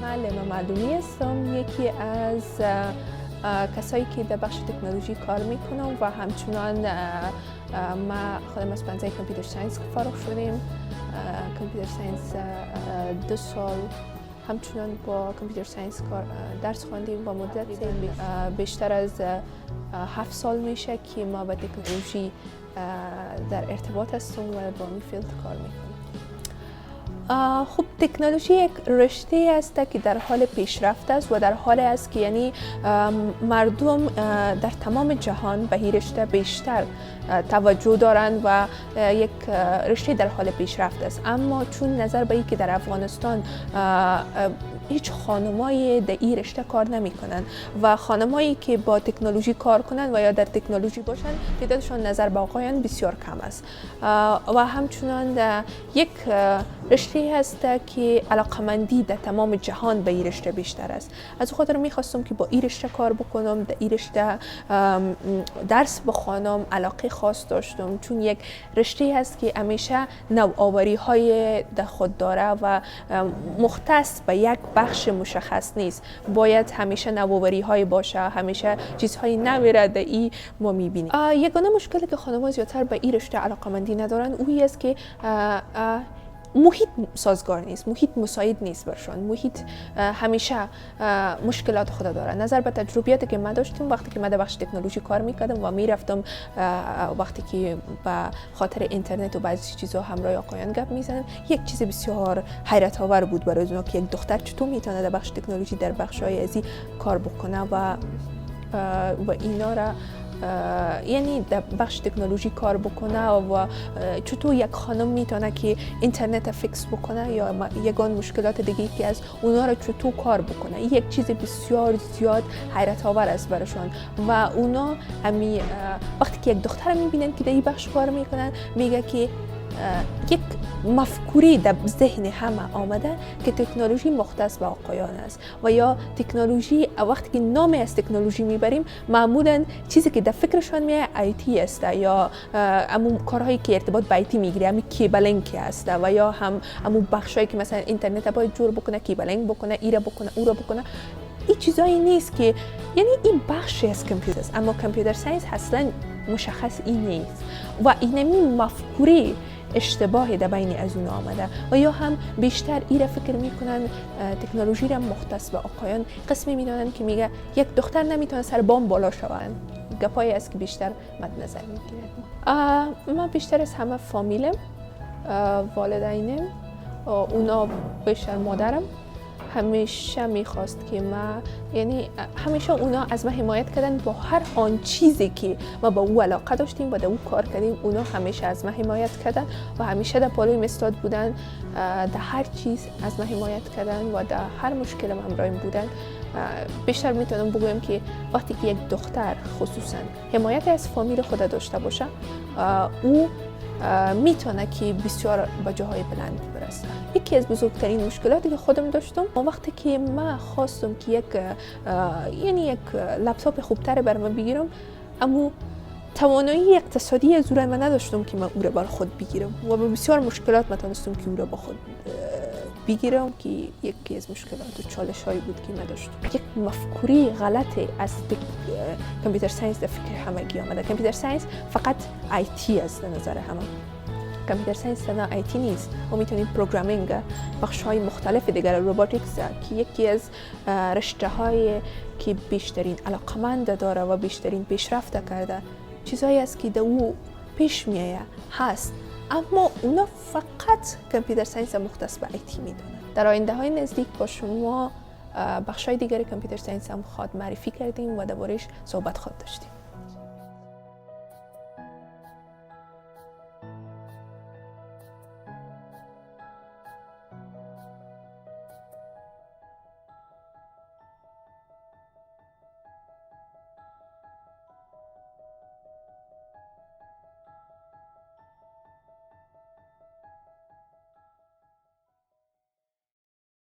معلم معلومی هستم، یکی از کسایی که در بخش تکنولوژی کار میکنم و همچنان ما خودم از پنجه کامپیوتر ساینس فارغ شدیم. کامپیوتر ساینس 2 سال همچنان با کامپیوتر ساینس درس خواندیم و مدت بیشتر از 7 سال میشه که ما با تکنولوژی در ارتباط هستم و با این فیلد کار میکنم. خب تکنولوژی یک رشته است که در حال پیشرفت است و در حال است که یعنی مردم در تمام جهان به این رشته بیشتر توجه دارند و یک رشته در حال پیشرفت است. اما چون نظر به اینکه در افغانستان هیچ خانمایی در این رشته کار نمی کنند و خانمایی که با تکنولوژی کار کنند و یا در تکنولوژی باشند تعدادشان نظر به آقایان بسیار کم است و همچنان یک رشته هست که علاقمندی در تمام جهان به این رشته بیشتر است. از خاطر میخواستم که با این رشته کار بکنم، در این رشته درس بخوانم، علاقه خاص داشتم چون یک رشته هست که همیشه نوآوری های در خود داره و مختص به یک بخش مشخص نیست. باید همیشه نوآوری های باشه، همیشه چیزهای نوی را در این ما میبینیم. یگانه مشکلی که خانم‌ها زیادتر به این رشته علاقمندی ندارن اویی است که محیط سازگار نیست، محیط مساعد نیست برشان. محیط همیشه مشکلات خود داره. نظر به تجربیاتی که من داشتم وقتی که من در بخش تکنولوژی کار میکردم و میرفتم وقتی که به خاطر اینترنت و بعضی چیزها همراه آقایان گپ میزنن، یک چیز بسیار حیرت آور بود برای اونا که یک دختر چطور میتونه در بخش تکنولوژی در بخش‌های ازی کار بکنه و اینا را یعنی در بخش تکنولوژی کار بکنه و چطور یک خانم میتونه که اینترنت فیکس بکنه یا یگان مشکلات دیگه که از اونا را چطور کار بکنه. یک چیز بسیار زیاد حیرت آور است براشون و اونا وقتی که یک دختر میبینن که در این بخش کار میکنن میگه که یک مفکوری در ذهن همه آمده که تکنولوژی مختص به آقایان است و یا تکنولوژی وقتی که نام از تکنولوژی میبریم معمولا چیزی که در فکرشان میاد آیتی است یا همون کارهایی که ارتباط به آیتی میگیره، همین کیبلینگ است و یا همون بخشایی که مثلا اینترنت باید جور بکنه، کیبلینگ بکنه، ایره بکنه، او را بکنه. این چیزایی نیست که یعنی این بخشی از کامپیوتر است، اما کامپیوتر ساینس اصلا مشخص این نیست و اینمی مفکوری اشتباهی در بین از اون آمده و یا هم بیشتر ایره فکر میکنن تکنولوژی را مختص به آقایان قسمی میدانن که میگه یک دختر نمیتونه سر بام بالا شوند. گپایی است که بیشتر مد نظر میگیره. من بیشتر از همه فامیلم، والدینم، اونا بیشتر مادرم همیشه میخواست که ما یعنی همیشه اونا از ما حمایت کردن با هر آن چیزی که ما با او علاقه داشتیم و در او کار کردیم. اونا همیشه از ما حمایت کردن و همیشه در پالوی استاد بودن، در هر چیز از ما حمایت کردن و در هر مشکل ما همراهیم بودن. بیشتر میتونم بگویم که وقتی که یک دختر خصوصا حمایت از فامیل خود داشته باشه او میتونه که بسیار به جاهای بلند برسه. یکی از بزرگترین مشکلاتی که خودم داشتم وقتی که من خواستم که یک لپتاپ خوبتر برام بگیرم، اما توانایی اقتصادی از او من نداشتم که من او را بر خود بگیرم و به بسیار مشکلات متونستم که او را با خود بگیرم که یکی از مشکلات و چالش هایی بود که من داشتم. یک مفکوری غلطی از کامپیوتر ساینس در فکر همگی آمده. کامپیوتر ساینس فقط آیتی است در نظر همه. کامپیوتر ساینس تنها آیتی نیست. ما میتونیم پروگرامینگ، بخش های مختلف دیگر، روباتیکس که یکی از رشته های که بیشترین علاقمند داره و بیشترین پیشرفت کرده، چیزهایی است که در او پیش میآید هست، اما اونا فقط کامپیوتر ساینس مختص به آیتی میدونن. در آینده های نزدیک با شما بخشای دیگر کامپیوتر ساینس هم خود معرفی کردیم و درباره‌اش صحبت خود داشتیم.